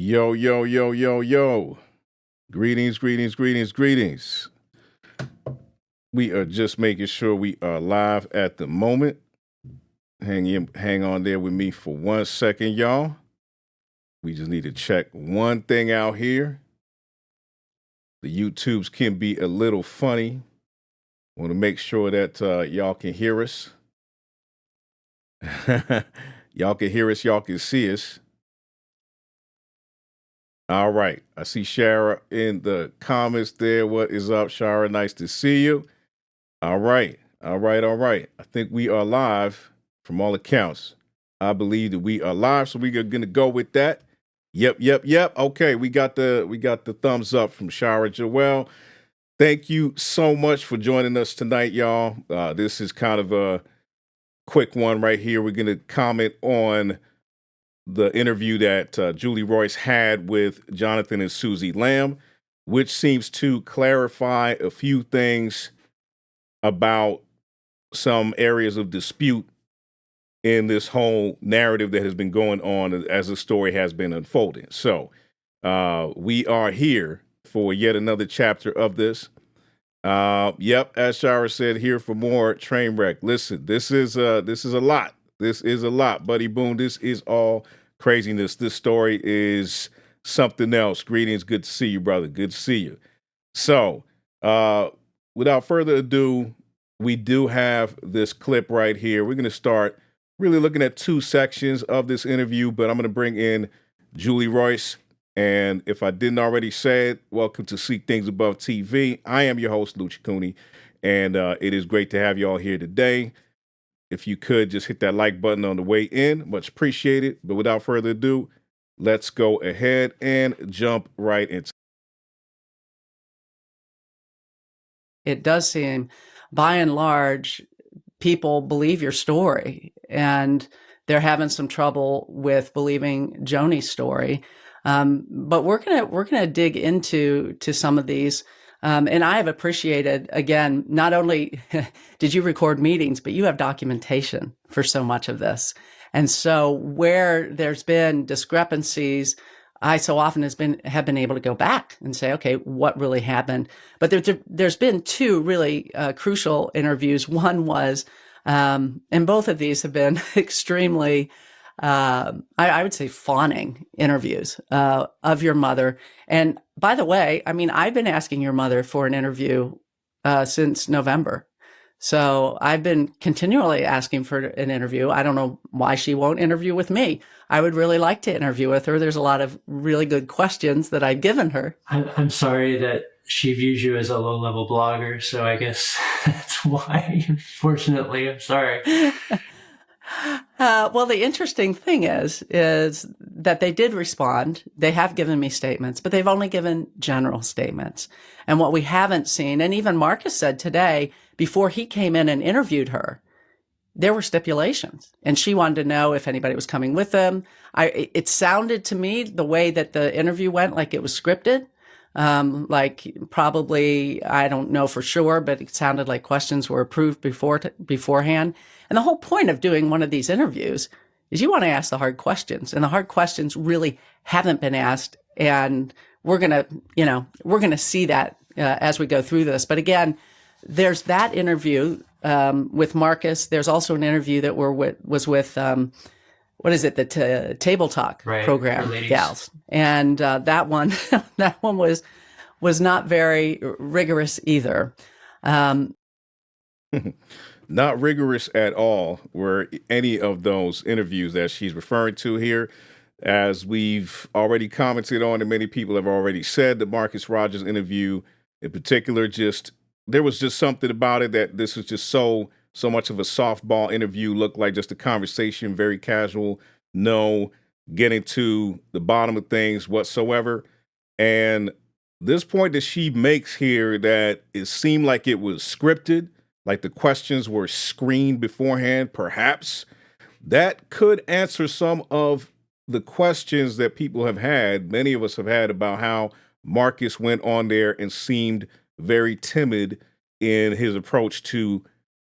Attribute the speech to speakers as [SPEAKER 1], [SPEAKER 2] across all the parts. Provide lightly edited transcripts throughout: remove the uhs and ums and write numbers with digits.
[SPEAKER 1] Yo, yo, yo, yo, yo. Greetings, greetings, greetings, greetings. We are just making sure we are live at the moment. Hang on there with me for 1 second, y'all. We just need to check one thing out here. The YouTubes can be a little funny. Want to make sure that y'all can hear us. Y'all can hear us, y'all can see us. All right. I see Shara in the comments there. What is up, Shara? Nice to see you. All right. All right. I think we are live from all accounts. I believe that we are live, so we are going to go with that. Yep. Okay, we got the thumbs up from Shara Joelle. Thank you so much for joining us tonight, y'all. This is kind of a quick one right here. We're going to comment on the interview that Julie Royce had with Jonthan and Suzy Lamb, which seems to clarify a few things about some areas of dispute in this whole narrative that has been going on as the story has been unfolding. So we are here for yet another chapter of this. Yep, as Shara said, here for more train wreck. Listen, this is a lot. This is a lot, Buddy Boone. This is all craziness. This story is something else. Greetings. Good to see you, brother. Good to see you. So, without further ado, we do have this clip right here. We're going to start really looking at two sections of this interview, but I'm going to bring in Julie Royce. And if I didn't already say it, welcome to Seek Things Above TV. I am your host, Lucha Cooney, and it is great to have you all here today. If you could just hit that like button on the way in, much appreciated. But without further ado, let's go ahead and jump right into it.
[SPEAKER 2] It does seem, by and large, people believe your story, and they're having some trouble with believing Joni's story. But we're gonna dig into some of these. And I have appreciated, again, not only did you record meetings, but you have documentation for so much of this. And so where there's been discrepancies, I so often have been able to go back and say, okay, what really happened? But there's been two really crucial interviews. One was, and both of these have been extremely, I would say, fawning interviews of your mother. And by the way, I mean, I've been asking your mother for an interview since November. So I've been continually asking for an interview. I don't know why she won't interview with me. I would really like to interview with her. There's a lot of really good questions that I've given her.
[SPEAKER 3] I'm sorry that she views you as a low-level blogger, so I guess that's why, unfortunately. I'm sorry.
[SPEAKER 2] Well, the interesting thing is that they did respond. They have given me statements, but they've only given general statements. And what we haven't seen, and even Marcus said today, before he came in and interviewed her, there were stipulations, and she wanted to know if anybody was coming with them. It sounded to me, the way that the interview went, like it was scripted. Like probably, I don't know for sure, but it sounded like questions were approved beforehand. And the whole point of doing one of these interviews is you want to ask the hard questions, and the hard questions really haven't been asked. And we're going to see that as we go through this. But again, there's that interview with Marcus. There's also an interview that was with what is it? The Table Talk program gals, and that one was not very rigorous either.
[SPEAKER 1] Not rigorous at all were any of those interviews that she's referring to here. As we've already commented on, and many people have already said, the Marcus Rogers interview in particular, there was just something about it that this was just so much of a softball interview, looked like just a conversation, very casual, no getting to the bottom of things whatsoever. And this point that she makes here, that it seemed like it was scripted, like the questions were screened beforehand, perhaps, that could answer some of the questions that people have had, many of us have had, about how Marcus went on there and seemed very timid in his approach to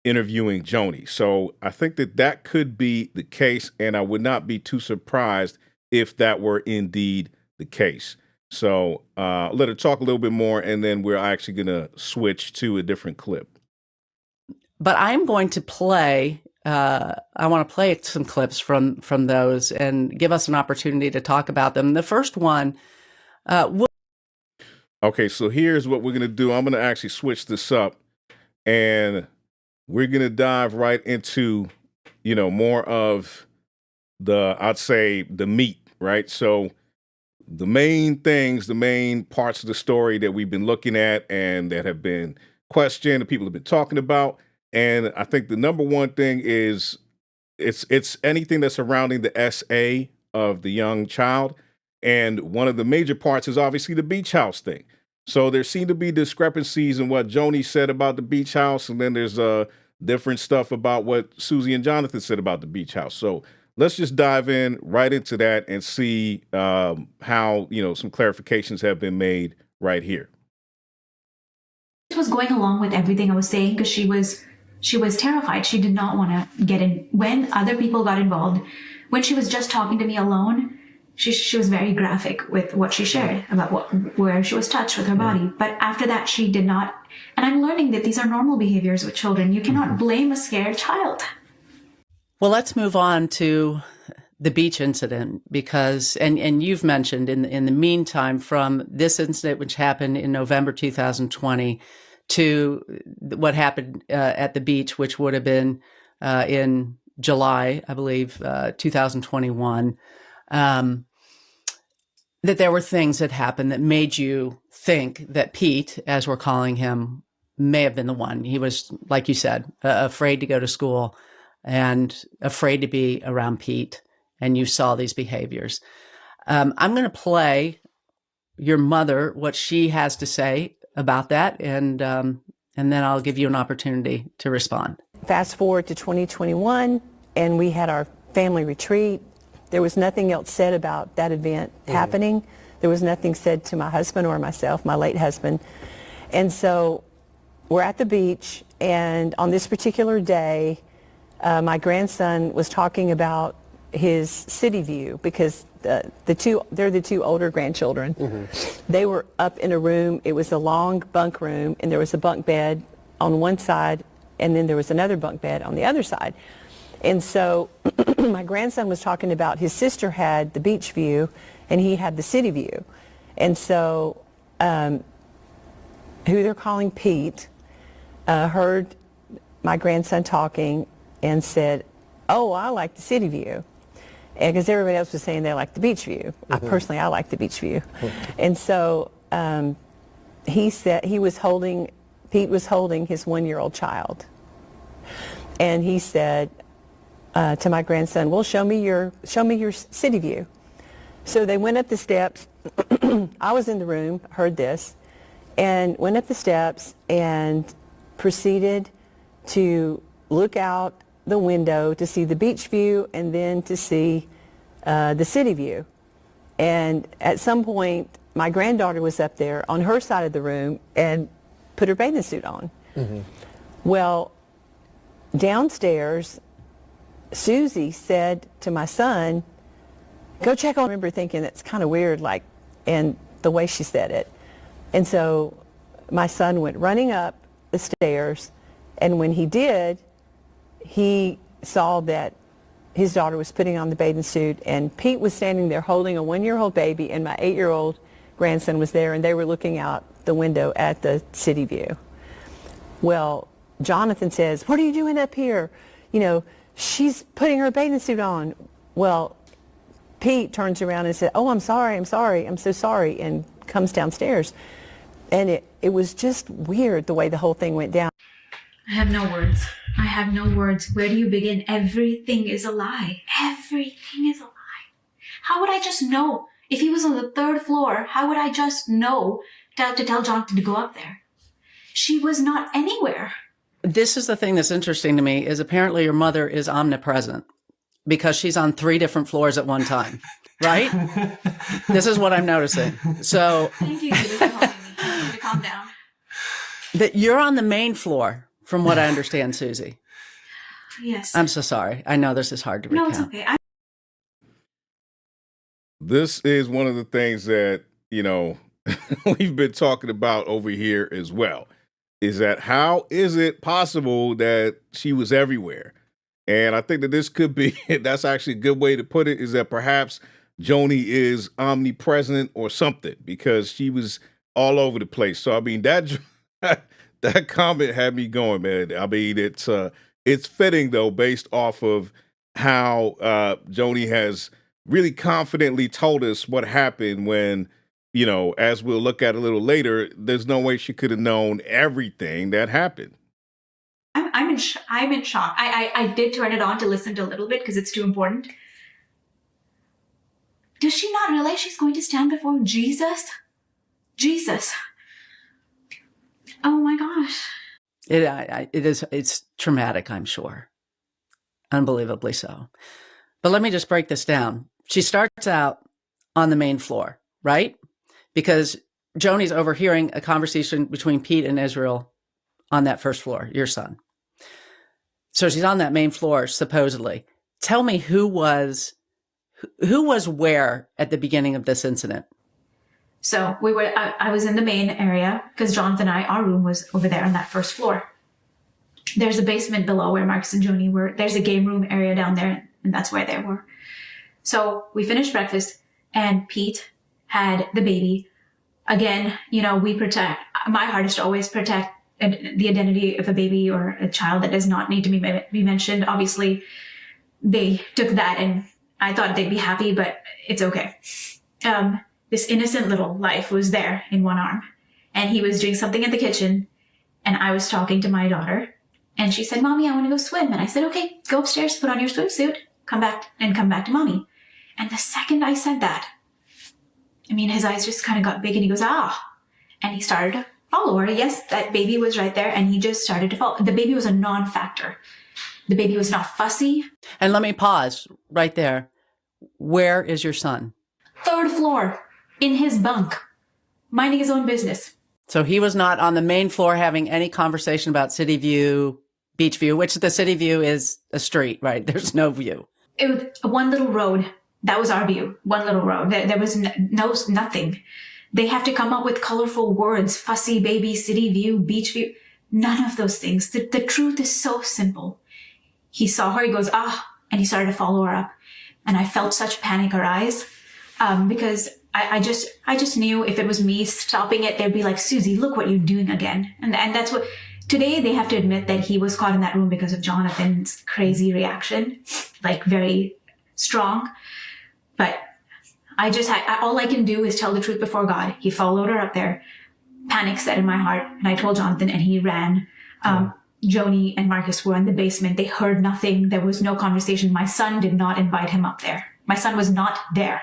[SPEAKER 1] interviewing Joni. So I think that could be the case, and I would not be too surprised if that were indeed the case. So let her talk a little bit more, and then we're actually going to switch to a different clip.
[SPEAKER 2] But I'm going to play. I want to play some clips from those and give us an opportunity to talk about them. The first one.
[SPEAKER 1] Okay, so here's what we're going to do. I'm going to actually switch this up, and we're going to dive right into, more of I'd say the meat, right? So the main things, the main parts of the story that we've been looking at and that have been questioned, that people have been talking about. And I think the number one thing is it's anything that's surrounding the SA of the young child. And one of the major parts is obviously the beach house thing. So there seem to be discrepancies in what Joni said about the beach house, and then there's different stuff about what Suzy and Jonthan said about the beach house. So let's just dive in right into that and see how some clarifications have been made right here.
[SPEAKER 4] Was going along with everything I was saying because she was terrified. She did not want to get in. When other people got involved, when she was just talking to me alone, she was very graphic with what she shared about where she was touched with her body. But after that, she did not. And I'm learning that these are normal behaviors with children. You cannot blame a scared child.
[SPEAKER 2] Well, let's move on to the beach incident because, and you've mentioned in the meantime, from this incident, which happened in November 2020, to what happened at the beach, which would have been in July, I believe, 2021, that there were things that happened that made you think that Pete, as we're calling him, may have been the one. He was, like you said, afraid to go to school and afraid to be around Pete, and you saw these behaviors. I'm going to play your mother, what she has to say about that, and then I'll give you an opportunity to respond.
[SPEAKER 5] Fast forward to 2021, and we had our family retreat. There was nothing else said about that event happening. There was nothing said to my husband or myself, my late husband. And so we're at the beach, and on this particular day, my grandson was talking about his city view because they're the two older grandchildren. They were up in a room. It was a long bunk room, and there was a bunk bed on one side, and then there was another bunk bed on the other side. And so my grandson was talking about his sister had the beach view, and he had the city view. And so who they're calling Pete heard my grandson talking and said, "Oh, I like the city view." Because everybody else was saying they liked the beach view. Personally, I like the beach view. And so he said Pete was holding his 1-year-old child. And he said to my grandson, "Well, show me your city view." So they went up the steps. I was in the room, heard this, and went up the steps and proceeded to look out the window to see the beach view and then to see the city view. And at some point, my granddaughter was up there on her side of the room and put her bathing suit on. Well, downstairs, Suzy said to my son, "Go check on." I remember thinking that's kind of weird, and the way she said it. And so my son went running up the stairs, and when he did, he saw that his daughter was putting on the bathing suit, and Pete was standing there holding a 1-year-old baby, and my 8-year-old grandson was there, and they were looking out the window at the city view. Well, Jonathan says, "What are you doing up here? She's putting her bathing suit on." Well, Pete turns around and said, "Oh, I'm sorry, I'm so sorry," and comes downstairs. And it was just weird the way the whole thing went down.
[SPEAKER 4] I have no words. I have no words. Where do you begin? Everything is a lie. Everything is a lie. How would I just know? If he was on the 3rd floor, how would I just know to tell Jonathan to go up there? She was not anywhere.
[SPEAKER 2] This is the thing that's interesting to me is apparently your mother is omnipresent because she's on 3 different floors at one time, right? This is what I'm noticing. So
[SPEAKER 4] Thank you for telling me. You need to calm down.
[SPEAKER 2] That you're on the main floor, from what I understand, Suzy.
[SPEAKER 4] Yes.
[SPEAKER 2] I'm so sorry. I know this is hard to recount.
[SPEAKER 4] No, it's okay.
[SPEAKER 1] This is one of the things that, we've been talking about over here as well. Is that how is it possible that she was everywhere? And I think that this could be, that's actually a good way to put it, is that perhaps Joni is omnipresent or something because she was all over the place. So, I mean, that, that comment had me going, man. I mean, it's fitting though, based off of how Joni has really confidently told us what happened when, as we'll look at a little later, there's no way she could have known everything that happened.
[SPEAKER 4] I'm in shock. I did turn it on to listen to a little bit because it's too important. Does she not realize she's going to stand before Jesus? Jesus. Oh my gosh.
[SPEAKER 2] It's traumatic, I'm sure. Unbelievably so. But let me just break this down. She starts out on the main floor, right? Because Joni's overhearing a conversation between Pete and Israel on that first floor, your son. So she's on that main floor, supposedly. Tell me who was where at the beginning of this incident?
[SPEAKER 4] So I was in the main area because Jonthan and our room was over there on that first floor. There's a basement below where Marcus and Joni were. There's a game room area down there, and that's where they were. So we finished breakfast, and Pete had the baby. Again, my heart is to always protect the identity of a baby or a child that does not need to be mentioned. Obviously, they took that, and I thought they'd be happy, but it's okay. This innocent little life was there in one arm, and he was doing something in the kitchen, and I was talking to my daughter, and she said, "Mommy, I want to go swim." And I said, "Okay, go upstairs, put on your swimsuit, come back to Mommy." And the second I said that, his eyes just kind of got big, and he goes, "Ah," and he started to follow her. Yes, that baby was right there, and he just started to follow. The baby was a non-factor. The baby was not fussy.
[SPEAKER 2] And let me pause right there. Where is your son?
[SPEAKER 4] Third floor, in his bunk, minding his own business.
[SPEAKER 2] So he was not on the main floor having any conversation about City View, Beach View, which the City View is a street, right? There's no view.
[SPEAKER 4] It was one little road. That was our view. One little road. There was nothing. They have to come up with colorful words, fussy baby, city view, beach view. None of those things. The truth is so simple. He saw her, he goes, "Ah," and he started to follow her up. And I felt such panic arise because I just knew if it was me stopping it, they'd be like, "Suzy, look what you're doing again." And that's what, today they have to admit that he was caught in that room because of Jonathan's crazy reaction, like very strong. But all I can do is tell the truth before God. He followed her up there. Panic set in my heart. And I told Jonthan, and he ran. Joni and Marcus were in the basement. They heard nothing. There was no conversation. My son did not invite him up there. My son was not there.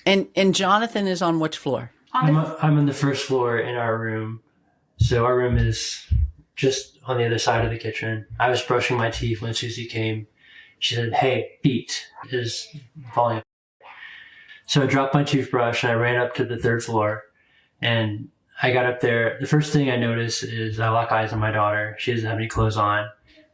[SPEAKER 2] And Jonthan is on which floor?
[SPEAKER 3] I'm on the first floor in our room. So our room is just on the other side of the kitchen. I was brushing my teeth when Suzy came. She said, "Hey, Pete is falling." So I dropped my toothbrush and I ran up to the third floor, and I got up there. The first thing I noticed is I lock eyes on my daughter. She doesn't have any clothes on.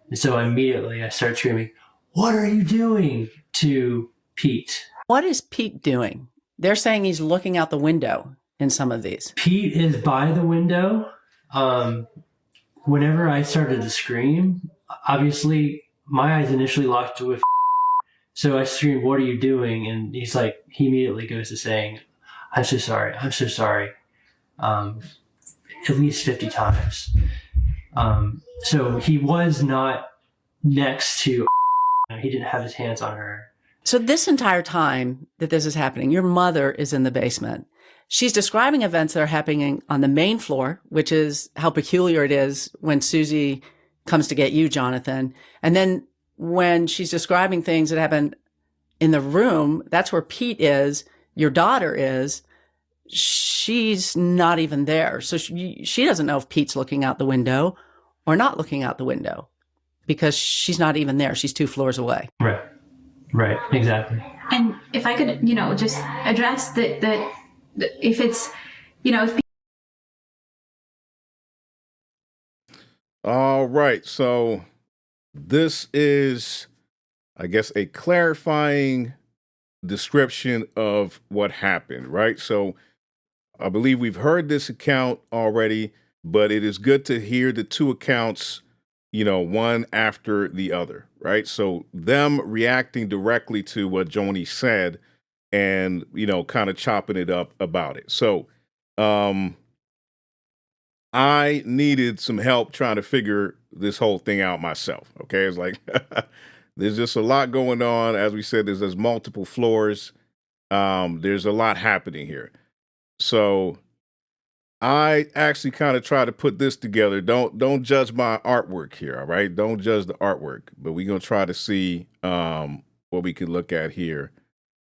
[SPEAKER 3] And so immediately I start screaming, "What are you doing?" to Pete.
[SPEAKER 2] What is Pete doing? They're saying he's looking out the window in some of these.
[SPEAKER 3] Pete is by the window. Whenever I started to scream, obviously my eyes initially locked with. So I screamed, "What are you doing?" And he immediately goes to saying, I'm so sorry. At least 50 times. So he was not next to, he didn't have his hands on her.
[SPEAKER 2] So this entire time that this is happening, your mother is in the basement. She's describing events that are happening on the main floor, which is how peculiar it is when Suzy comes to get you, Jonthan. And then when she's describing things that happen in the room, that's where Pete is, your daughter is. She's not even there. So she doesn't know if Pete's looking out the window or not looking out the window because she's not even there. She's 2 floors away.
[SPEAKER 3] Right, exactly.
[SPEAKER 4] And if I could, just address the if it's, if.
[SPEAKER 1] All right. So this is, I guess, a clarifying description of what happened, right? So I believe we've heard this account already, but it is good to hear the two accounts, one after the other, right? So them reacting directly to what Joni said and, kind of chopping it up about it. So I needed some help trying to figure this whole thing out myself. Okay. It's like, there's just a lot going on. As we said, there's multiple floors. There's a lot happening here. So I actually kind of try to put this together. Don't judge my artwork here. All right. Don't judge the artwork, but we're going to try to see, what we can look at here.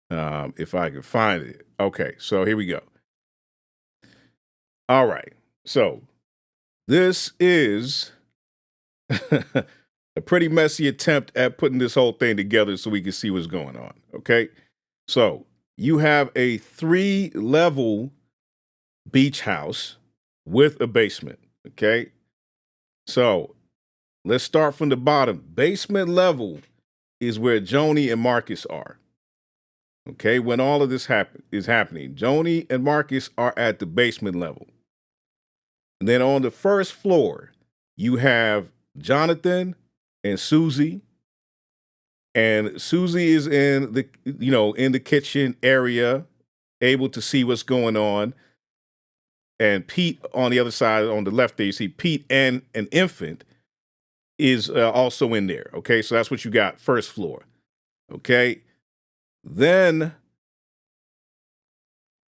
[SPEAKER 1] If I can find it. Okay. So here we go. All right. So this is a pretty messy attempt at putting this whole thing together so we can see what's going on. Okay. So you have a 3-level beach house with a basement. Okay. So let's start from the bottom. Basement level is where Joni and Marcus are. Okay. When all of this is happening, Joni and Marcus are at the basement level. And then on the first floor, you have Jonthan and Suzy. And Suzy is in the kitchen area, able to see what's going on. And Pete on the other side, on the left there, you see Pete and an infant is also in there. Okay, so that's what you got, first floor. Okay, then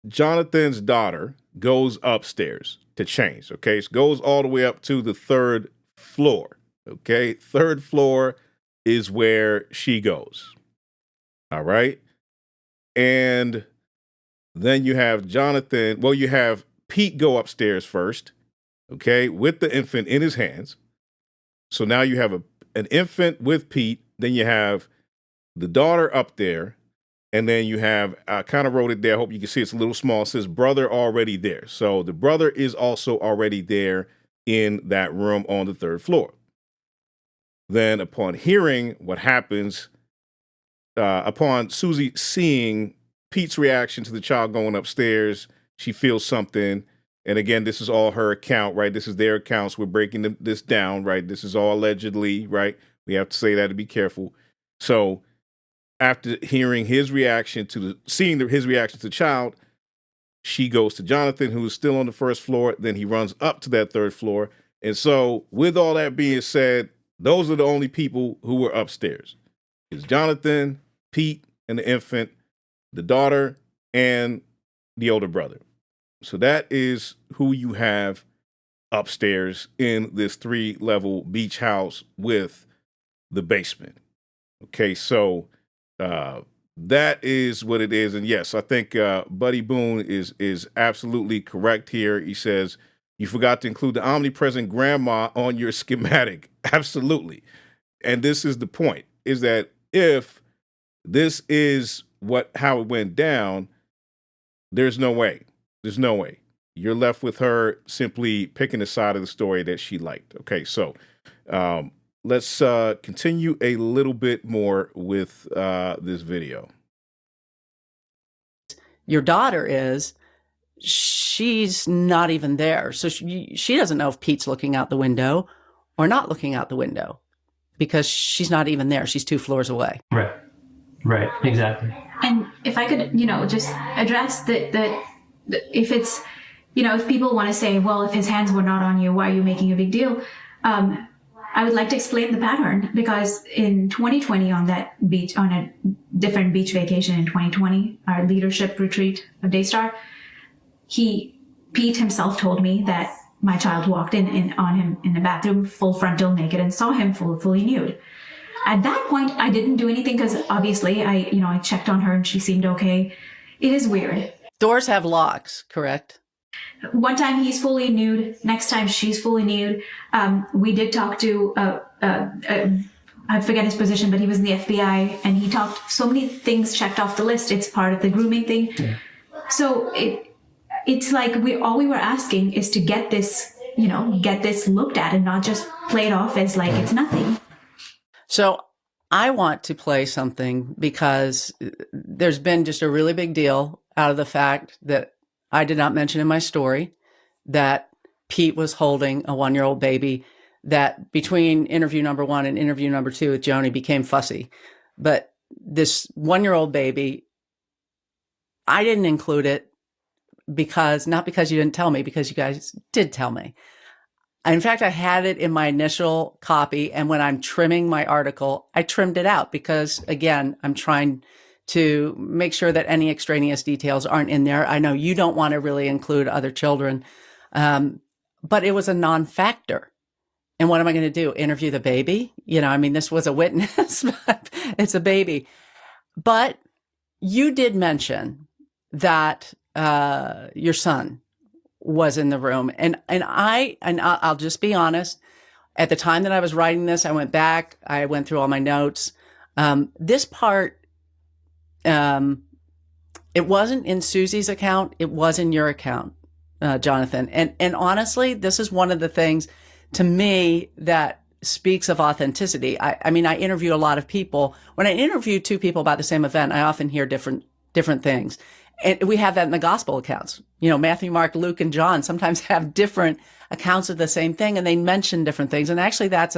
[SPEAKER 1] Jonthan's daughter goes upstairs to change. Okay, so goes all the way up to the 3rd floor. Okay, 3rd floor is where she goes. All right, and then you have Jonthan. Well, you have Pete go upstairs first, okay, with the infant in his hands. So now you have an infant with Pete. Then you have the daughter up there. And then you have, I kind of wrote it there. I hope you can see it's a little small. It says brother already there. So the brother is also already there in that room on the 3rd floor. Then upon hearing what happens, upon Suzy seeing Pete's reaction to the child going upstairs, she feels something. And again, this is all her account, right? This is their accounts. We're breaking this down, right? This is all allegedly, right? We have to say that to be careful. So after hearing his reaction his reaction to the child, she goes to Jonthan, who is still on the 1st floor. Then he runs up to that 3rd floor. And so with all that being said, those are the only people who were upstairs. It's Jonthan, Pete, and the infant, the daughter, and the older brother. So that is who you have upstairs in this 3-level beach house with the basement. Okay, so that is what it is. And yes, I think Buddy Boone is absolutely correct here. He says, you forgot to include the omnipresent grandma on your schematic. Absolutely. And this is the point, is that if this is how it went down, there's no way. There's no way. You're left with her simply picking the side of the story that she liked. Okay, so let's continue a little bit more with this video.
[SPEAKER 2] Your daughter she's not even there. So she doesn't know if Pete's looking out the window or not looking out the window because she's not even there. She's 2 floors away.
[SPEAKER 3] Right, exactly.
[SPEAKER 4] And if I could, just address that if it's, if people want to say, well, if his hands were not on you, why are you making a big deal? I would like to explain the pattern, because in 2020 on that beach, on a different beach vacation in 2020, our leadership retreat of Daystar, Pete himself told me that my child walked on him in the bathroom, full frontal naked, and saw him fully nude. At that point, I didn't do anything because obviously I checked on her and she seemed okay. It is weird.
[SPEAKER 2] Doors have locks, correct?
[SPEAKER 4] One time he's fully nude. Next time she's fully nude. We did talk to, I forget his position, but he was in the FBI, and he talked so many things checked off the list. It's part of the grooming thing. Yeah. So it's like all we were asking is to get this looked at and not just play it off as like it's nothing.
[SPEAKER 2] So I want to play something because there's been just a really big deal out of the fact that I did not mention in my story that Pete was holding a 1-year-old baby, that between interview number 1 and interview number 2 with Joni became fussy. But this 1-year-old baby, I didn't include it not because you didn't tell me, because you guys did tell me. In fact, I had it in my initial copy, and when I'm trimming my article, I trimmed it out because, again, I'm trying to make sure that any extraneous details aren't in there. I know you don't want to really include other children, but it was a non-factor. And what am I going to do? Interview the baby? This was a witness, but it's a baby. But you did mention that your son was in the room. And I'll just be honest. At the time that I was writing this, I went back, I went through all my notes. This part, it wasn't in Suzy's account. It was in your account, Jonthan. And honestly, this is one of the things to me that speaks of authenticity. I interview a lot of people. When I interview 2 people about the same event, I often hear different things. And we have that in the gospel accounts. Matthew, Mark, Luke, and John sometimes have different accounts of the same thing, and they mention different things. And actually, that's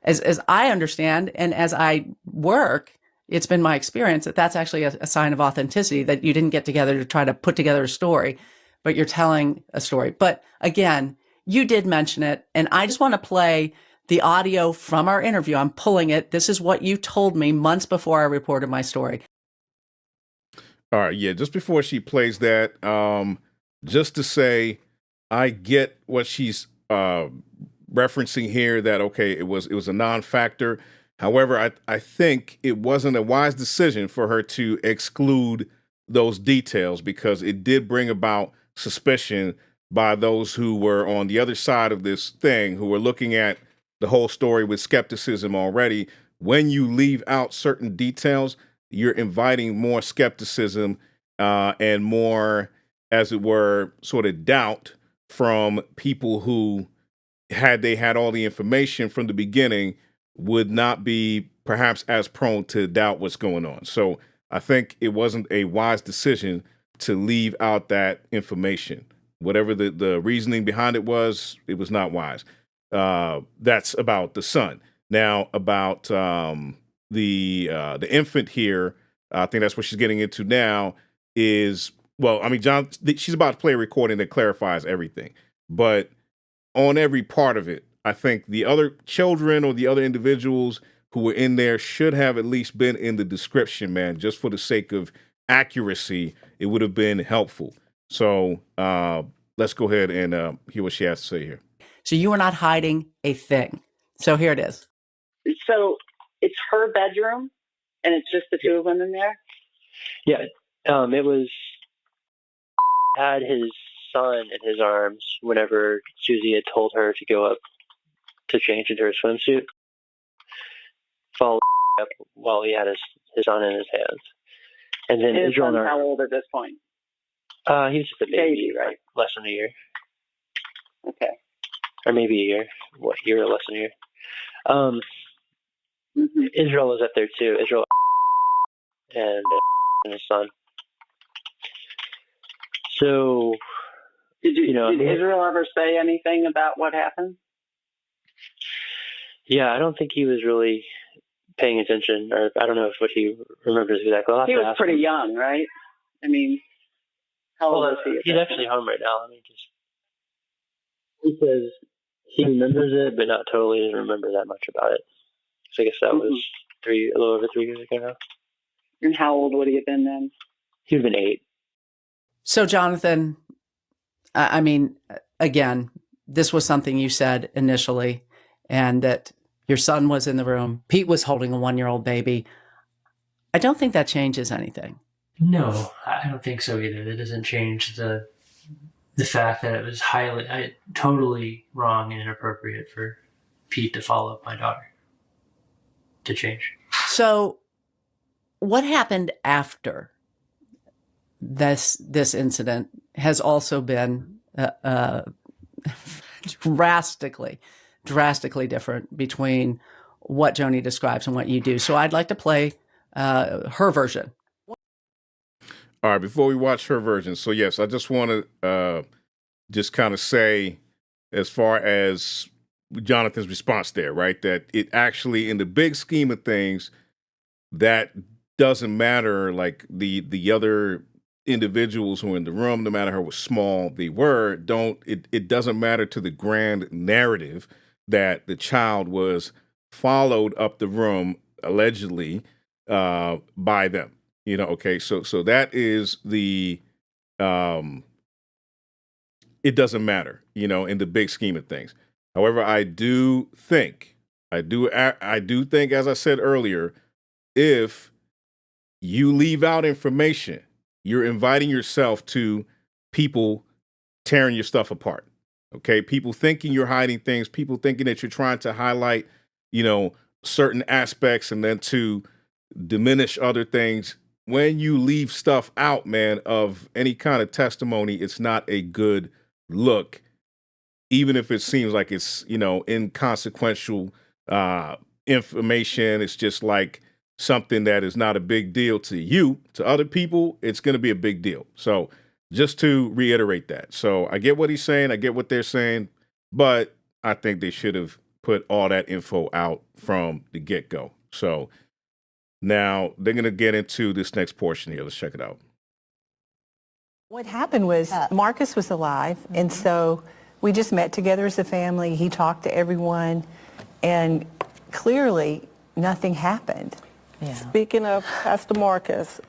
[SPEAKER 2] as I understand, and as I work, it's been my experience that that's actually a sign of authenticity, that you didn't get together to try to put together a story, but you're telling a story. But again, you did mention it, and I just want to play the audio from our interview. I'm pulling it. This is what you told me months before I reported my story.
[SPEAKER 1] All right, yeah, just before she plays that, just to say, I get what she's referencing here, that, okay, it was a non-factor. However, I think it wasn't a wise decision for her to exclude those details, because it did bring about suspicion by those who were on the other side of this thing, who were looking at the whole story with skepticism already. When you leave out certain details, you're inviting more skepticism and more, as it were, sort of doubt from people who, had they had all the information from the beginning, would not be perhaps as prone to doubt what's going on. So I think it wasn't a wise decision to leave out that information. Whatever the reasoning behind it was not wise. That's about the son. Now, about the infant here, I think that's what she's getting into now, is, John, she's about to play a recording that clarifies everything. But on every part of it, I think the other children or the other individuals who were in there should have at least been in the description, man, just for the sake of accuracy. It would have been helpful. So let's go ahead and hear what she has to say here.
[SPEAKER 2] So you were not hiding a thing. So here it is.
[SPEAKER 6] So it's her bedroom, and it's just the 2 of them in there?
[SPEAKER 3] Yeah. It was, had his son in his arms whenever Suzy had told her to go up to change into her swimsuit. Followed up while he had his son in his hands. And then
[SPEAKER 6] His
[SPEAKER 3] Israel
[SPEAKER 6] son's how old at this point?
[SPEAKER 3] He was just a baby,
[SPEAKER 6] right?
[SPEAKER 3] like less than a year.
[SPEAKER 6] Okay.
[SPEAKER 3] Or maybe a year. What, year or less than a year? Israel was up there too. Israel and his son. So,
[SPEAKER 6] did Israel ever say anything about what happened?
[SPEAKER 3] Yeah, I don't think he was really paying attention, or I don't know what he remembers exactly.
[SPEAKER 6] He was pretty young, right? How old is he?
[SPEAKER 3] He's actually home right now. He says he remembers it, but not totally doesn't remember that much about it. So I guess that was a little over 3 years ago now.
[SPEAKER 6] And how old would he have been then?
[SPEAKER 3] He would have been 8.
[SPEAKER 2] So, Jonthan, again, this was something you said initially, and that your son was in the room. Pete was holding a 1-year-old baby. I don't think that changes anything.
[SPEAKER 3] No, I don't think so either. That doesn't change the fact that it was totally wrong and inappropriate for Pete to follow up my daughter to change.
[SPEAKER 2] So what happened after this incident has also been drastically different between what Joni describes and what you do. So I'd like to play her version.
[SPEAKER 1] All right, before we watch her version, so yes, I just want to just kind of say, as far as Jonathan's response there, right, that it actually, in the big scheme of things, that doesn't matter. Like the other individuals who are in the room, no matter how small they were, it doesn't matter to the grand narrative that the child was followed up the room allegedly by them. Okay, so that is the it doesn't matter, in the big scheme of things. However, I do think, as I said earlier, if you leave out information, you're inviting yourself to people tearing your stuff apart. Okay, people thinking you're hiding things, people thinking that you're trying to highlight, certain aspects and then to diminish other things. When you leave stuff out, man, of any kind of testimony, it's not a good look, even if it seems like it's, inconsequential information. It's just like something that is not a big deal to you. To other people, it's going to be a big deal. So just to reiterate that. So I get what he's saying. I get what they're saying, but I think they should have put all that info out from the get-go. So now they're going to get into this next portion here. Let's check it out.
[SPEAKER 5] What happened was Marcus was alive, and so we just met together as a family. He talked to everyone, and clearly nothing happened.
[SPEAKER 7] Yeah. Speaking of Pastor Marcus,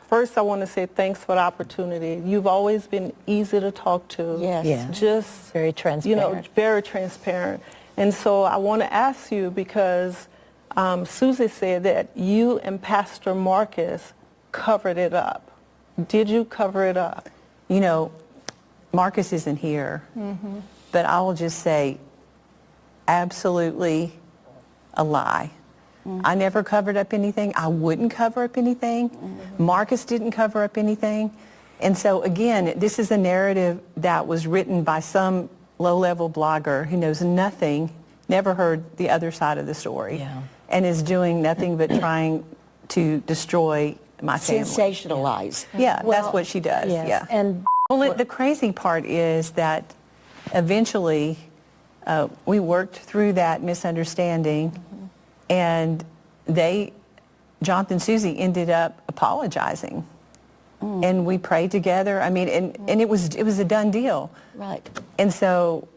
[SPEAKER 7] first I want to say thanks for the opportunity. You've always been easy to talk to.
[SPEAKER 5] Yes.
[SPEAKER 7] Yeah. Just
[SPEAKER 5] very transparent.
[SPEAKER 7] Very transparent. And so I want to ask you, because Suzy said that you and Pastor Marcus covered it up. Did you cover it up?
[SPEAKER 5] Marcus isn't here, but I will just say absolutely a lie. I never covered up anything. I wouldn't cover up anything. Marcus didn't cover up anything. And so again, this is a narrative that was written by some low-level blogger who knows nothing, never heard the other side of the story, and is doing nothing but trying to destroy my family.
[SPEAKER 8] Sensationalize.
[SPEAKER 5] Yeah, that's what she does.
[SPEAKER 8] Yes.
[SPEAKER 5] Yeah.
[SPEAKER 8] And
[SPEAKER 5] the crazy part is that eventually we worked through that misunderstanding, and Jonthan and Suzy ended up apologizing, and we prayed together. I mean, and it was a done deal.
[SPEAKER 8] Right.
[SPEAKER 5] And so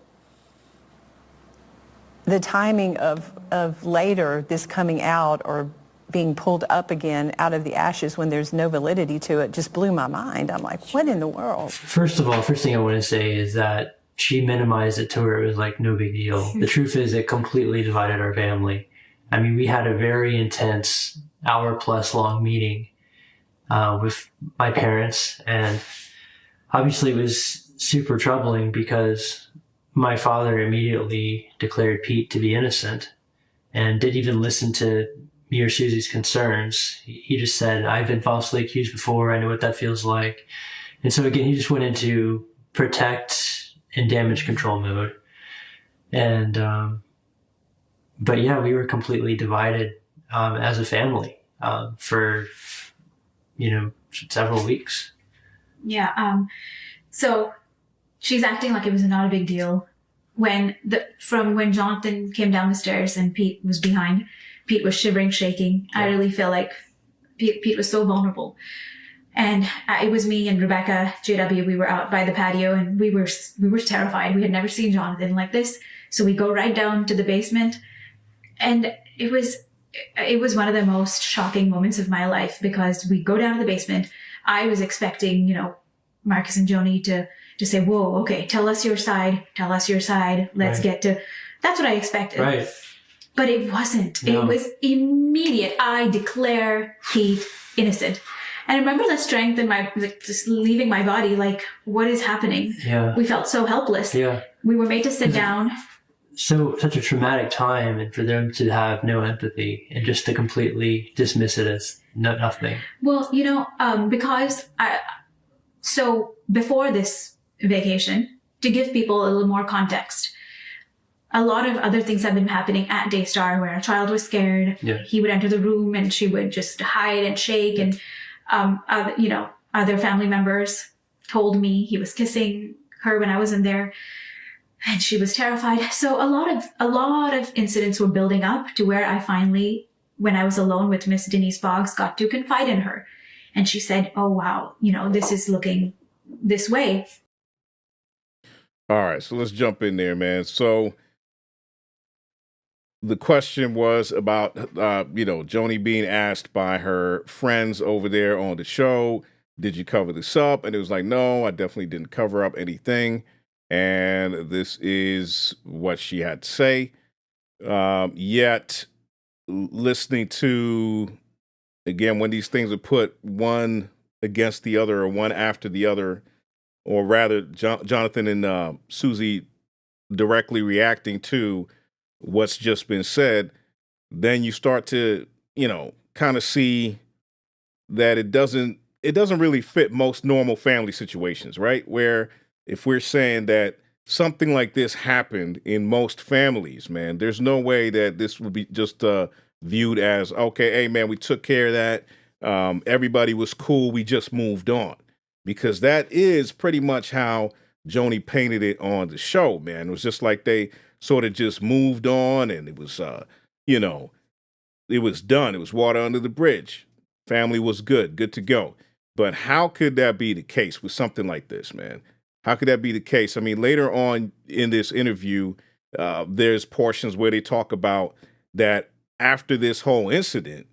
[SPEAKER 5] the timing of later this coming out or being pulled up again out of the ashes when there's no validity to it just blew my mind. I'm like, what in the world?
[SPEAKER 3] First of all, first thing I want to say is that she minimized it to where it was like no big deal. The truth is it completely divided our family. I mean, we had a very intense hour-plus long meeting with my parents, and obviously it was super troubling because my father immediately declared Pete to be innocent and didn't even listen to me or Suzy's concerns. He just said, I've been falsely accused before. I know what that feels like. And so again, he just went into protect and damage control mode. And, but yeah, we were completely divided as a family for, several weeks.
[SPEAKER 4] Yeah. So she's acting like it was not a big deal. From when Jonthan came down the stairs and Pete was behind, Pete was shivering, shaking. Yeah. I really feel like Pete was so vulnerable. And it was me and Rebecca, JW, we were out by the patio and we were terrified. We had never seen Jonthan like this. So we go right down to the basement, and it was one of the most shocking moments of my life, because we go down to the basement. I was expecting, Marcus and Joni to say, whoa, okay, tell us your side. Let's get to, that's what I expected.
[SPEAKER 3] Right.
[SPEAKER 4] But it wasn't.
[SPEAKER 3] No.
[SPEAKER 4] It was immediate. I declare Pete innocent. And I remember the strength in just leaving my body, like, what is happening?
[SPEAKER 3] Yeah.
[SPEAKER 4] We felt so helpless.
[SPEAKER 3] Yeah.
[SPEAKER 4] We were made to sit down.
[SPEAKER 3] Such a traumatic time, and for them to have no empathy and just to completely dismiss it as nothing.
[SPEAKER 4] Well, because so before this vacation, to give people a little more context, a lot of other things have been happening at Daystar where a child was scared.
[SPEAKER 3] Yeah.
[SPEAKER 4] He would enter the room and she would just hide and shake. And, other family members told me he was kissing her when I was in there and she was terrified. So a lot of incidents were building up to where I finally, when I was alone with Miss Denise Boggs, got to confide in her. And she said, oh, wow, this is looking this way.
[SPEAKER 1] All right, so let's jump in there, man. So the question was about, Joni being asked by her friends over there on the show, did you cover this up? And it was like, no, I definitely didn't cover up anything. And this is what she had to say. Yet, listening to, again, when these things are put one against the other or one after the other, or rather, Jonathan and Suzy directly reacting to what's just been said, then you start to, kind of see that it doesn't really fit most normal family situations, right? Where if we're saying that something like this happened in most families, man, there's no way that this would be just viewed as, okay, hey, man, we took care of that. Everybody was cool. We just moved on. Because that is pretty much how Joni painted it on the show, man. It was just like they sort of just moved on and it was, it was done. It was water under the bridge. Family was good to go. But how could that be the case with something like this, man? How could that be the case? I mean, later on in this interview, there's portions where they talk about that after this whole incident,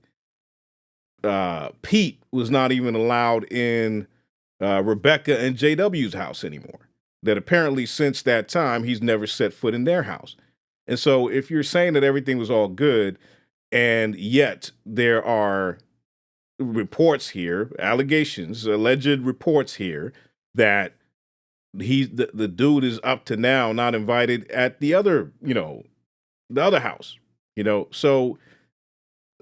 [SPEAKER 1] Pete was not even allowed in Rebecca and JW's house anymore. That apparently since that time, he's never set foot in their house. And so if you're saying that everything was all good, and yet there are reports here, allegations, alleged reports here that the dude is up to now not invited at the other, the other house, so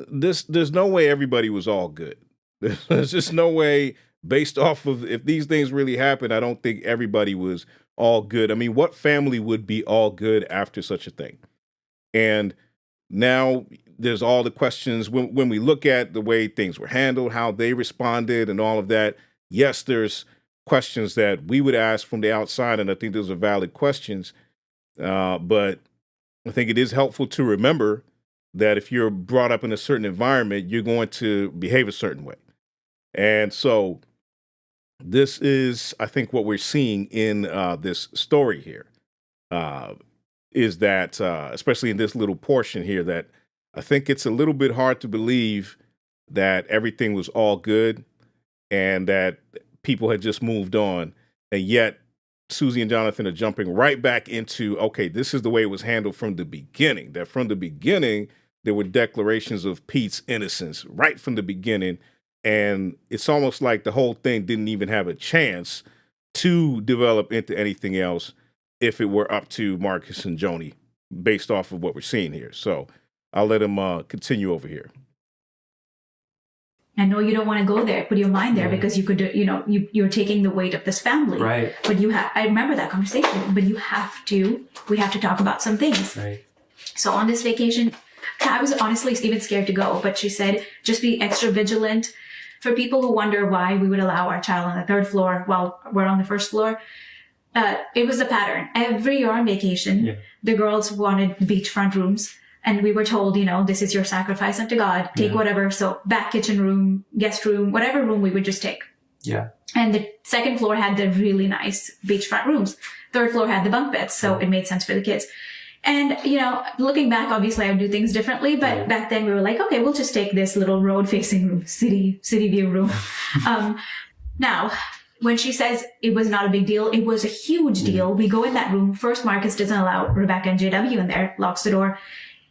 [SPEAKER 1] there's no way everybody was all good. There's just no way. Based off of if these things really happened, I don't think everybody was all good. I mean, what family would be all good after such a thing? And now there's all the questions when we look at the way things were handled, how they responded and all of that. Yes, there's questions that we would ask from the outside, and I think those are valid questions. But I think it is helpful to remember that if you're brought up in a certain environment, you're going to behave a certain way. And so this is, I think, what we're seeing in this story here, is that, especially in this little portion here, that I think it's a little bit hard to believe that everything was all good and that people had just moved on. And yet Suzy and Jonthan are jumping right back into, okay, this is the way it was handled from the beginning, that from the beginning, there were declarations of Pete's innocence right from the beginning. And it's almost like the whole thing didn't even have a chance to develop into anything else if it were up to Marcus and Joni, based off of what we're seeing here. So I'll let him continue over here.
[SPEAKER 4] I know you don't want to go there, put your mind there, because you could, you're taking the weight of this family.
[SPEAKER 3] Right.
[SPEAKER 4] But I remember that conversation, but we have to talk about some things.
[SPEAKER 3] Right.
[SPEAKER 4] So on this vacation, I was honestly even scared to go, but she said, just be extra vigilant. For people who wonder why we would allow our child on the third floor while we're on the first floor, it was a pattern. Every year on vacation, the girls wanted beachfront rooms. And we were told, this is your sacrifice unto God. Take whatever. So back kitchen room, guest room, whatever room we would just take.
[SPEAKER 3] Yeah.
[SPEAKER 4] And the second floor had the really nice beachfront rooms. Third floor had the bunk beds. So it made sense for the kids. And, looking back, obviously I would do things differently. But back then we were like, okay, we'll just take this little road facing room, city view room. Now, when she says it was not a big deal, it was a huge deal. We go in that room. First, Marcus doesn't allow Rebecca and JW in there, locks the door.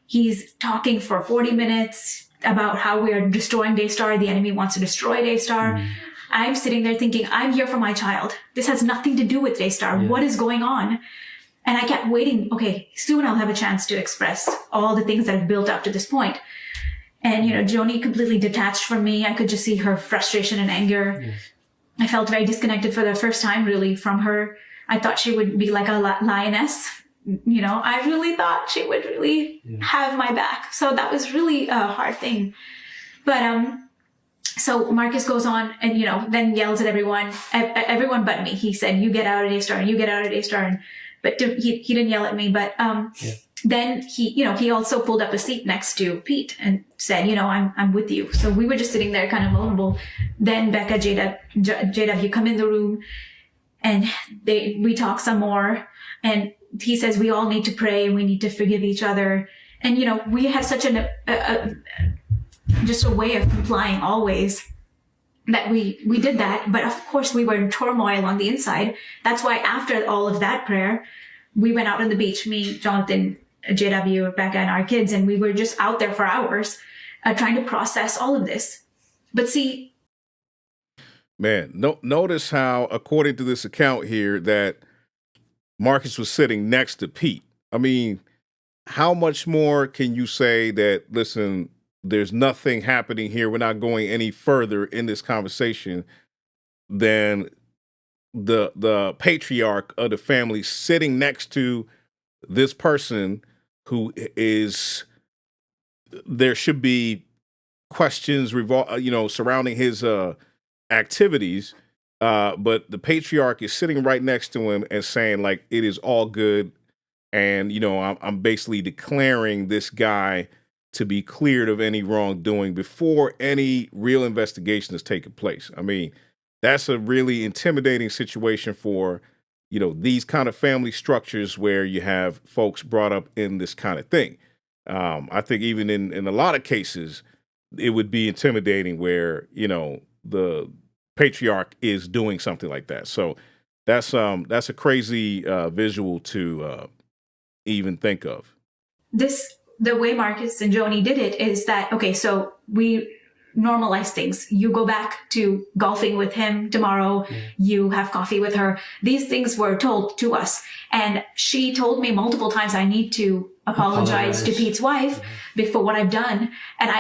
[SPEAKER 4] He's talking for 40 minutes about how we are destroying Daystar. The enemy wants to destroy Daystar. I'm sitting there thinking, I'm here for my child. This has nothing to do with Daystar. What is going on? And I kept waiting. Okay, soon I'll have a chance to express all the things that have built up to this point. And, Joni completely detached from me. I could just see her frustration and anger. I felt very disconnected for the first time, really, from her. I thought she would be like a lioness, I really thought she would really have my back. So that was really a hard thing. But so Marcus goes on and, then yells at everyone but me. He said, "You get out at A-Star, you get out at A-Star." But he didn't yell at me. But then he also pulled up a seat next to Pete and said, "I'm with you." So we were just sitting there kind of vulnerable. Then Becca, JW come in the room and we talk some more. And he says, we all need to pray and we need to forgive each other. And, we had such just a way of complying always that we did that. But of course we were in turmoil on the inside. That's why after all of that prayer, we went out on the beach, me, Jonathan, JW, Rebecca, and our kids, and we were just out there for hours trying to process all of this. But see,
[SPEAKER 1] Man, notice how, according to this account here, that Marcus was sitting next to Pete. I mean, how much more can you say that, listen, there's nothing happening here, we're not going any further in this conversation than the patriarch of the family sitting next to this person who is, there should be questions surrounding his activities, but the patriarch is sitting right next to him and saying, like, it is all good, and I'm basically declaring this guy to be cleared of any wrongdoing before any real investigation has taken place. I mean, that's a really intimidating situation for these kind of family structures where you have folks brought up in this kind of thing. I think even in a lot of cases, it would be intimidating where the patriarch is doing something like that. So that's a crazy visual to even think of.
[SPEAKER 4] The way Marcus and Joni did it is that, okay, so we normalize things. You go back to golfing with him tomorrow. You have coffee with her. These things were told to us. And she told me multiple times, I need to apologize to Pete's wife for what I've done. And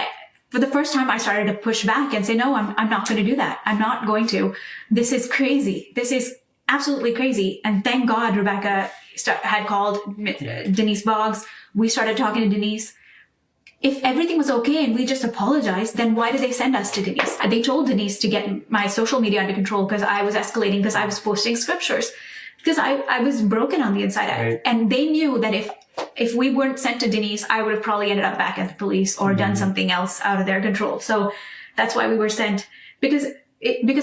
[SPEAKER 4] for the first time, I started to push back and say, no, I'm not going to do that. I'm not going to. This is crazy. This is absolutely crazy. And thank God Rebecca had called Denise Boggs. We started talking to Denise. If everything was okay and we just apologized, then why did they send us to Denise? They told Denise to get my social media under control because I was escalating, because I was posting scriptures, because I was broken on the inside. Right. And they knew that if we weren't sent to Denise, I would have probably ended up back at the police or done something else out of their control. So that's why we were sent, because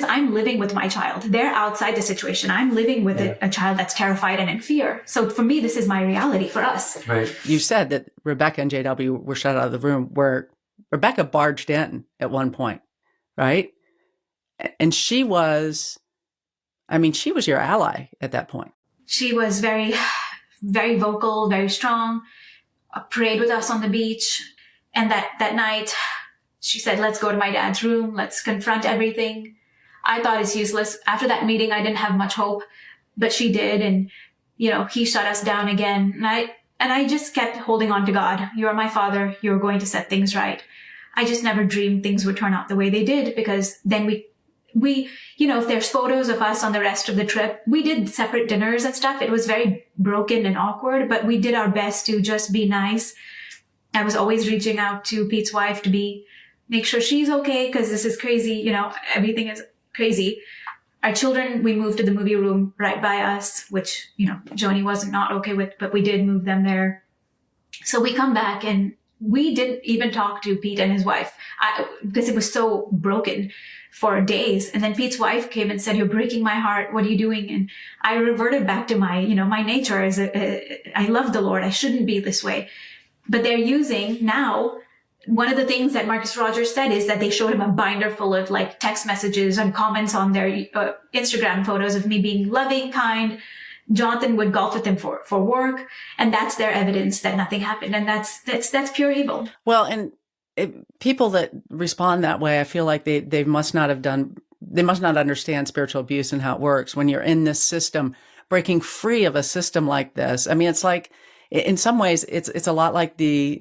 [SPEAKER 4] I'm living with my child. They're outside the situation. I'm living with a child that's terrified and in fear. So for me, this is my reality for us.
[SPEAKER 2] Right. You said that Rebecca and JW were shut out of the room, where Rebecca barged in at one point, right? And she was your ally at that point.
[SPEAKER 4] She was very, very vocal, very strong, prayed with us on the beach. And that night, she said, let's go to my dad's room. Let's confront everything. I thought it's useless. After that meeting, I didn't have much hope, but she did. And, he shut us down again. And I just kept holding on to God. You're my father. You're going to set things right. I just never dreamed things would turn out the way they did, because then we, if there's photos of us on the rest of the trip, we did separate dinners and stuff. It was very broken and awkward, but we did our best to just be nice. I was always reaching out to Pete's wife to make sure she's okay, because this is crazy. Everything is crazy. Our children, we moved to the movie room right by us, which, Joni wasn't not okay with, but we did move them there. So we come back and we didn't even talk to Pete and his wife because it was so broken for days. And then Pete's wife came and said, you're breaking my heart. What are you doing? And I reverted back to my nature as I love the Lord. I shouldn't be this way. But they're using now, one of the things that Marcus Rogers said is that they showed him a binder full of like text messages and comments on their Instagram photos of me being loving, kind. Jonthan would golf with him for work. And that's their evidence that nothing happened. And that's pure evil.
[SPEAKER 2] Well, and people that respond that way, I feel like they must not understand spiritual abuse and how it works. When you're in this system, breaking free of a system like this, I mean, it's like, in some ways, it's a lot like the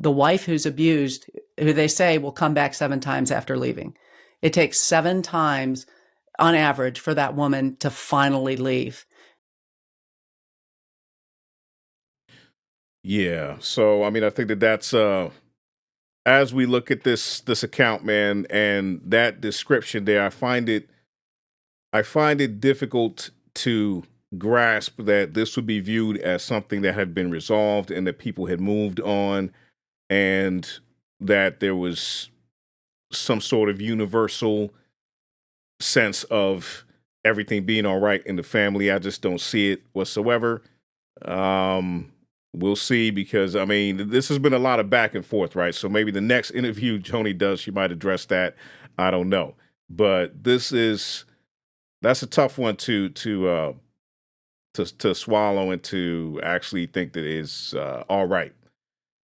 [SPEAKER 2] wife who's abused, who they say will come back 7 times after leaving. It takes 7 times on average for that woman to finally leave.
[SPEAKER 1] Yeah. So I mean, I think that's as we look at this account, man, and that description there, I find it difficult to grasp that this would be viewed as something that had been resolved and that people had moved on and that there was some sort of universal sense of everything being all right in the family. I just don't see it whatsoever. Um, we'll see, because I mean, this has been a lot of back and forth, right? So maybe the next interview Joni does, she might address that. I don't know, but that's a tough one to swallow and to actually think that is all right.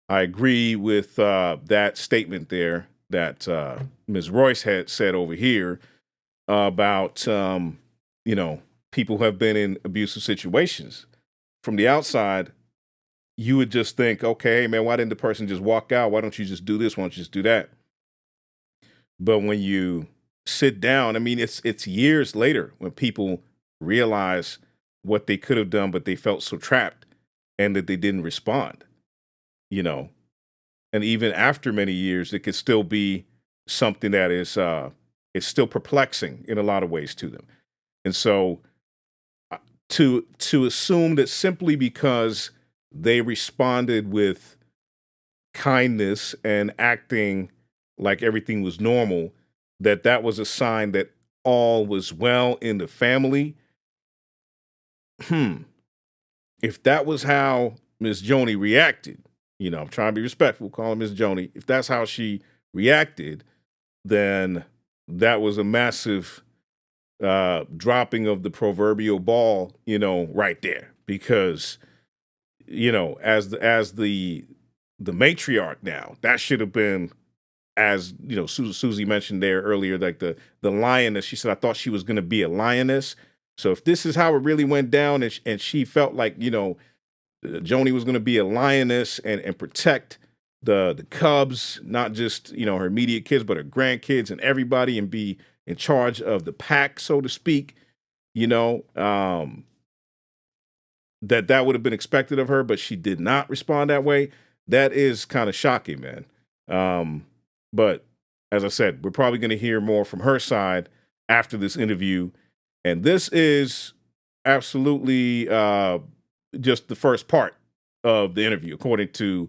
[SPEAKER 1] I agree with that statement there that Ms. Royce had said over here about you know, people who have been in abusive situations. From the outside, you would just think, okay, man, why didn't the person just walk out? Why don't you just do this? Why don't you just do that? But when you sit down, I mean, it's years later when people realize what they could have done, but they felt so trapped and that they didn't respond, you know. And even after many years, it could still be something that is it's still perplexing in a lot of ways to them. And so to assume that simply because they responded with kindness and acting like everything was normal, that was a sign that all was well in the family. If that was how Miss Joni reacted, you know, I'm trying to be respectful, calling Miss Joni. If that's how she reacted, then that was a massive dropping of the proverbial ball, you know, right there. Because, you know, as the matriarch now, that should have been, as you know, Susie mentioned there earlier, like the lioness. She said, I thought she was going to be a lioness. So if this is how it really went down, and she felt like, you know, Joni was going to be a lioness and protect the cubs, not just, you know, her immediate kids, but her grandkids and everybody, and be in charge of the pack, so to speak, you know, that would have been expected of her, but she did not respond that way. That is kind of shocking, man. But as I said, we're probably going to hear more from her side after this interview. And this is absolutely just the first part of the interview, according to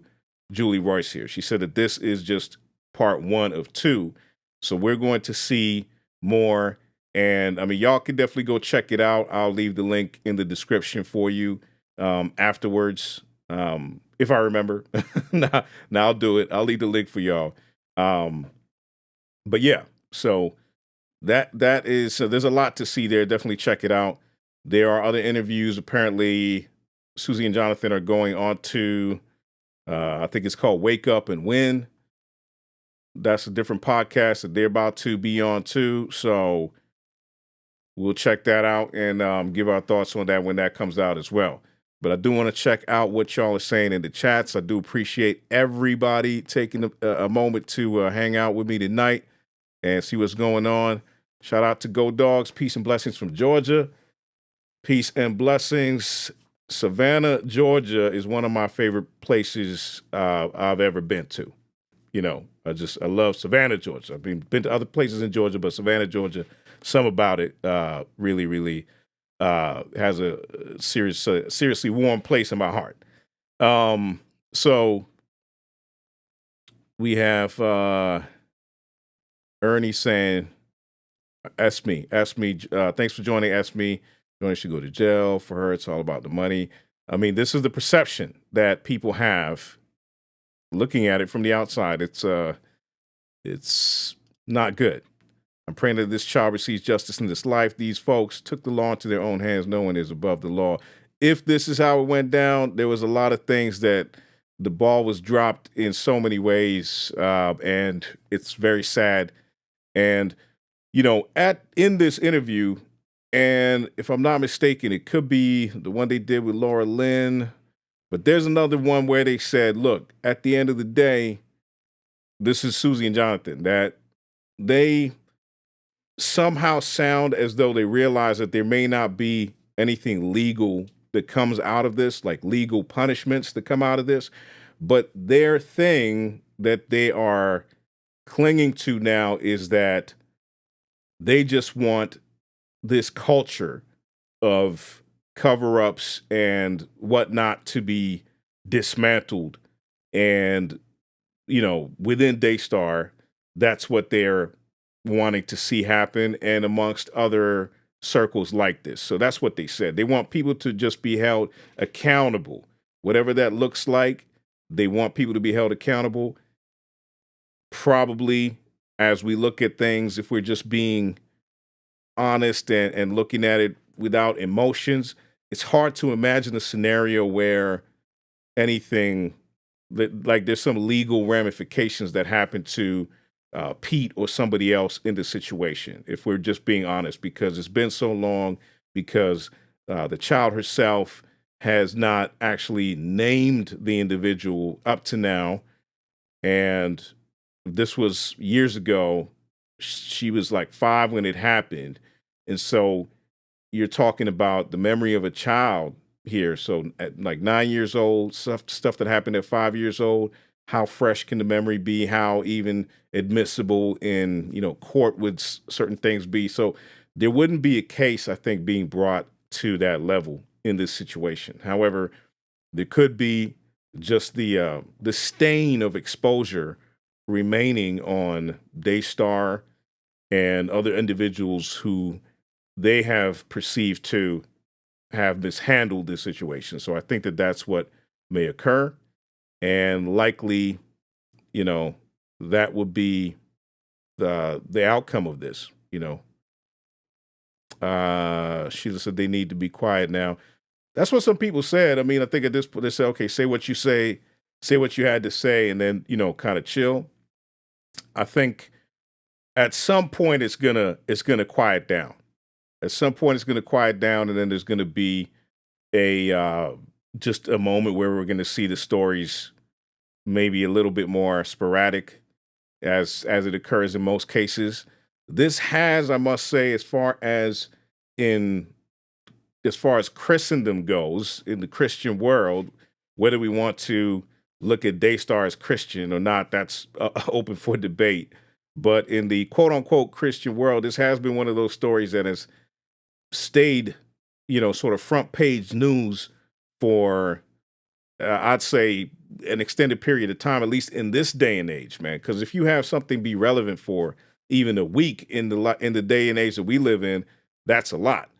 [SPEAKER 1] Julie Royce here. She said that this is just part 1 of 2. So we're going to see more. And I mean, y'all can definitely go check it out. I'll leave the link in the description for you afterwards. If I remember. now I'll do it. I'll leave the link for y'all. But yeah, so that is, there's a lot to see there. Definitely check it out. There are other interviews. Apparently, Suzy and Jonthan are going on to, I think it's called Wake Up and Win. That's a different podcast that they're about to be on too. So we'll check that out and give our thoughts on that when that comes out as well. But I do want to check out what y'all are saying in the chats. I do appreciate everybody taking a moment to hang out with me tonight and see what's going on. Shout out to Go Dogs. Peace and blessings from Georgia. Peace and blessings. Savannah, Georgia is one of my favorite places I've ever been to. You know, I love Savannah, Georgia. I've been to other places in Georgia, but Savannah, Georgia, some about it really, really has a seriously warm place in my heart. So we have Ernie saying, ask me, thanks for joining, ask me. Joni should go to jail. For her, it's all about the money. I mean, this is the perception that people have looking at it from the outside. It's not good. I'm praying that this child receives justice in this life. These folks took the law into their own hands. No one is above the law. If this is how it went down, there was a lot of things that the ball was dropped in so many ways, and it's very sad. And, you know, in this interview, and if I'm not mistaken, it could be the one they did with Laura Lynn, but there's another one where they said, look, at the end of the day, this is Suzy and Jonthan, that they somehow sound as though they realize that there may not be anything legal that comes out of this, like legal punishments that come out of this. But their thing that they are clinging to now is that they just want this culture of cover-ups and whatnot to be dismantled. And, within Daystar, that's what they're wanting to see happen, and amongst other circles like this. So that's what they said. They want people to just be held accountable. Whatever that looks like, they want people to be held accountable. Probably, as we look at things, if we're just being honest and looking at it without emotions, it's hard to imagine a scenario where anything that, like, there's some legal ramifications that happen to Pete or somebody else in the situation, if we're just being honest, because it's been so long, because the child herself has not actually named the individual up to now. And this was years ago. She was like 5 when it happened. And so you're talking about the memory of a child here. So at like 9 years old, stuff that happened at 5 years old, how fresh can the memory be? How even admissible in, court would certain things be? So there wouldn't be a case, I think, being brought to that level in this situation. However, there could be just the stain of exposure remaining on Daystar and other individuals who they have perceived to have mishandled this situation. So I think that that's what may occur, and likely, that would be the outcome of this. Sheila said they need to be quiet now. That's what some people said. I mean, I think at this point they say, okay, say what you had to say, and then kind of chill. I think at some point it's gonna quiet down. At some point it's gonna quiet down, and then there's gonna be a just a moment where we're gonna see the stories maybe a little bit more sporadic, as it occurs in most cases. This has, I must say, as far as Christendom goes, in the Christian world, whether we want to look at Daystar as Christian or not, that's open for debate. But in the quote unquote Christian world, this has been one of those stories that has stayed, sort of front page news for, I'd say, an extended period of time, at least in this day and age, man. Because if you have something be relevant for even a week in the day and age that we live in, that's a lot.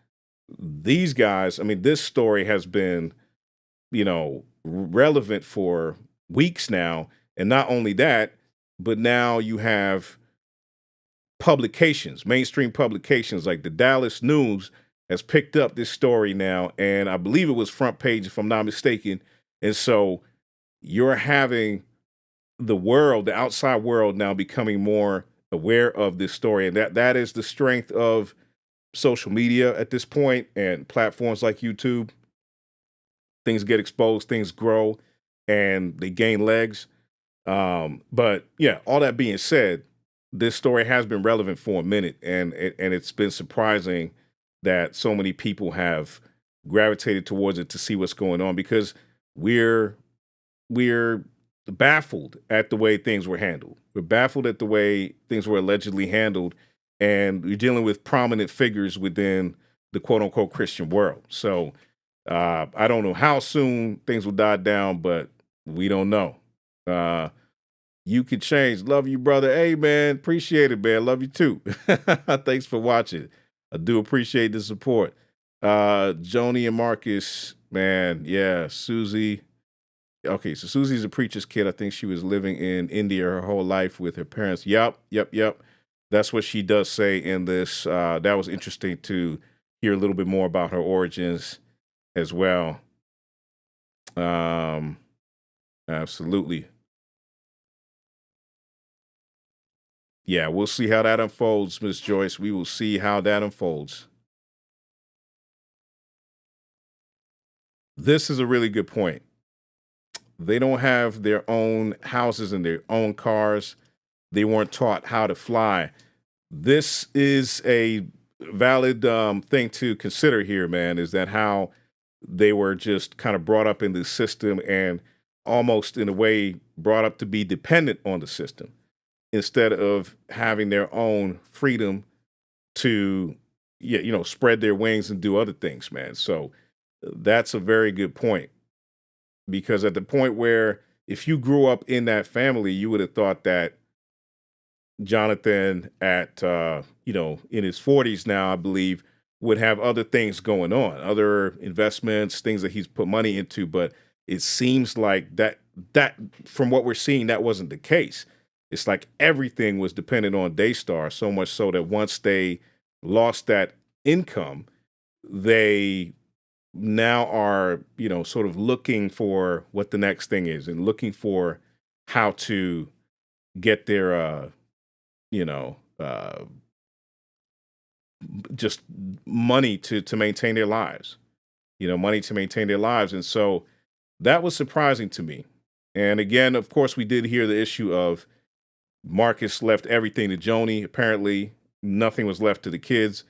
[SPEAKER 1] These guys, I mean, this story has been, relevant for weeks now. And not only that, but now you have publications, mainstream publications like the Dallas News has picked up this story now. And I believe it was front page, if I'm not mistaken. And so you're having the outside world now becoming more aware of this story. And that is the strength of social media at this point, and platforms like YouTube. Things get exposed, things grow, and they gain legs. But yeah, all that being said, this story has been relevant for a minute, and it's been surprising that so many people have gravitated towards it to see what's going on, because we're baffled at the way things were handled. We're baffled at the way things were allegedly handled, and we're dealing with prominent figures within the quote unquote Christian world. So I don't know how soon things will die down, but we don't know. You can change. Love you, brother. Hey, man, appreciate it, man. Love you too. Thanks for watching. I do appreciate the support. Joni and Marcus, man, yeah, Suzy. Okay, so Suzy's a preacher's kid. I think she was living in India her whole life with her parents. Yep. That's what she does say in this. That was interesting to hear a little bit more about her origins as well. Absolutely. Yeah, we'll see how that unfolds, Miss Joyce. We will see how that unfolds. This is a really good point. They don't have their own houses and their own cars. They weren't taught how to fly. This is a valid thing to consider here, man, is that how they were just kind of brought up in the system and almost in a way brought up to be dependent on the system instead of having their own freedom to, spread their wings and do other things, man. So that's a very good point, because at the point where if you grew up in that family, you would have thought that Jonathan at, in his 40s now, I believe, would have other things going on, other investments, things that he's put money into. But it seems like that from what we're seeing, that wasn't the case. It's like everything was dependent on Daystar, so much so that once they lost that income, they now are, sort of looking for what the next thing is and looking for how to get their, you know, uh, just money to maintain their lives, money to maintain their lives. And so that was surprising to me. And again, of course, we did hear the issue of Marcus left everything to Joni. Apparently, nothing was left to the kids.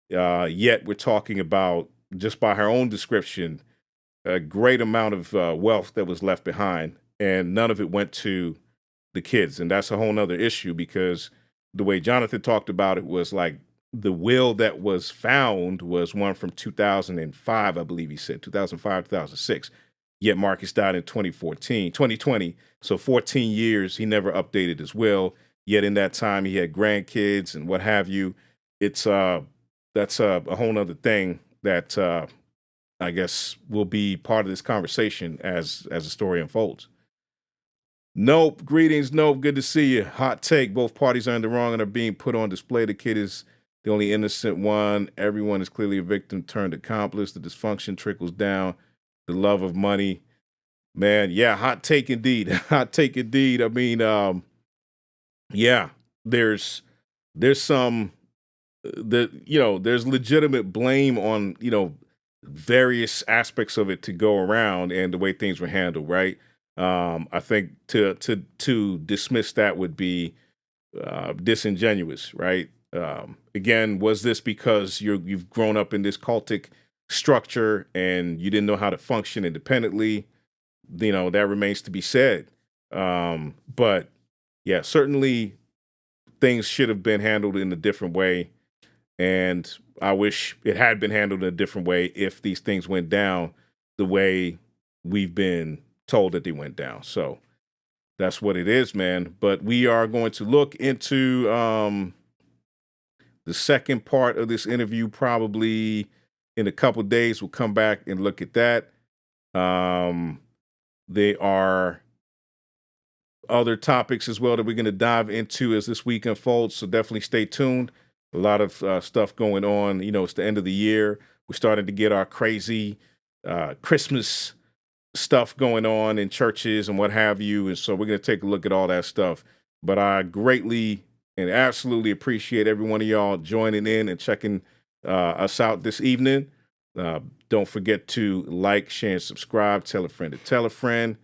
[SPEAKER 1] Yet we're talking about, just by her own description, a great amount of wealth that was left behind, and none of it went to the kids. And that's a whole nother issue, because the way Jonathan talked about it was like the will that was found was one from 2005, I believe he said, 2005, 2006. Yet Marcus died in 2020. So 14 years, he never updated his will. Yet in that time, he had grandkids and what have you. It's that's a whole nother thing that I guess will be part of this conversation as the story unfolds. Nope. Greetings. Nope. Good to see you. Hot take. Both parties are in the wrong and are being put on display. The kid is the only innocent one. Everyone is clearly a victim turned accomplice. The dysfunction trickles down. The love of money. Man, yeah, hot take indeed. Hot take indeed. I mean, yeah, there's some there's legitimate blame on, various aspects of it to go around and the way things were handled, right? I think to dismiss that would be disingenuous, right? Again, was this because you've grown up in this cultic structure and you didn't know how to function independently? That remains to be said. But yeah, certainly things should have been handled in a different way. And I wish it had been handled in a different way if these things went down the way we've been told that they went down. So that's what it is, man. But we are going to look into the second part of this interview probably in a couple days. We'll come back and look at that. There are other topics as well that we're going to dive into as this week unfolds. So definitely stay tuned. A lot of stuff going on. It's the end of the year. We're starting to get our crazy Christmas stuff going on in churches and what have you. And so we're going to take a look at all that stuff. But I greatly and absolutely appreciate every one of y'all joining in and checking us out this evening. Don't forget to like, share, and subscribe. Tell a friend to tell a friend.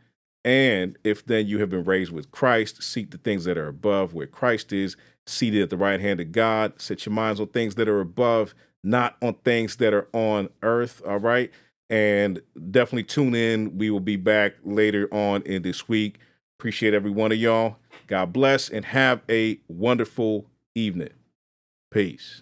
[SPEAKER 1] And if then you have been raised with Christ, seek the things that are above where Christ is, seated at the right hand of God. Set your minds on things that are above, not on things that are on earth. All right. And definitely tune in. We will be back later on in this week. Appreciate every one of y'all. God bless and have a wonderful evening. Peace.